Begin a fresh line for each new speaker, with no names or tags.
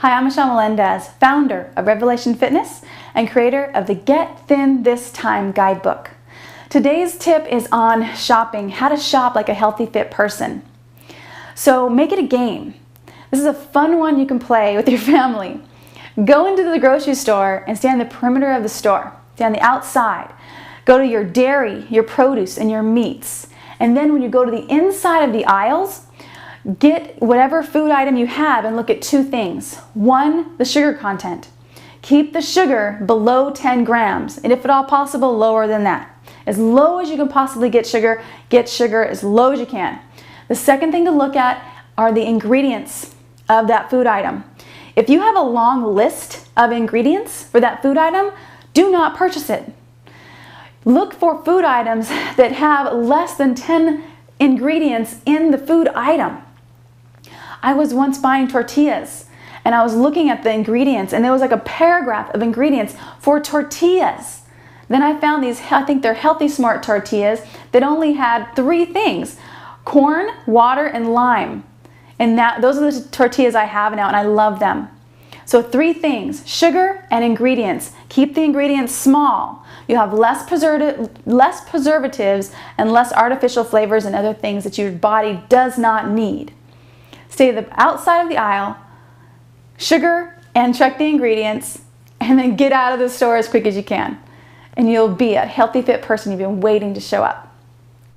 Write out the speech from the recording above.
Hi, I'm Michelle Melendez, founder of Revelation Fitness and creator of the Get Thin This Time guidebook. Today's tip is on shopping, how to shop like a healthy, fit person. So make it a game. This is a fun one you can play with your family. Go into the grocery store and stand on the perimeter of the store. Stand on the outside. Go to your dairy, your produce, and your meats. And then when you go to the inside of the aisles, get whatever food item you have and look at two things. One, the sugar content. Keep the sugar below 10 grams, and if at all possible, lower than that. As low as you can possibly get sugar as low as you can. The second thing to look at are the ingredients of that food item. If you have a long list of ingredients for that food item, do not purchase it. Look for food items that have less than 10 ingredients in the food item. I was once buying tortillas and I was looking at the ingredients and there was like a paragraph of ingredients for tortillas. Then I found these, I think they're Healthy Smart tortillas that only had 3 things: corn, water, and lime. And those are the tortillas I have now and I love them. So 3 things: sugar and ingredients. Keep the ingredients small. You have less preservatives and less artificial flavors and other things that your body does not need. Stay to the outside of the aisle, sugar, and check the ingredients, and then get out of the store as quick as you can. And you'll be a healthy, fit person you've been waiting to show up.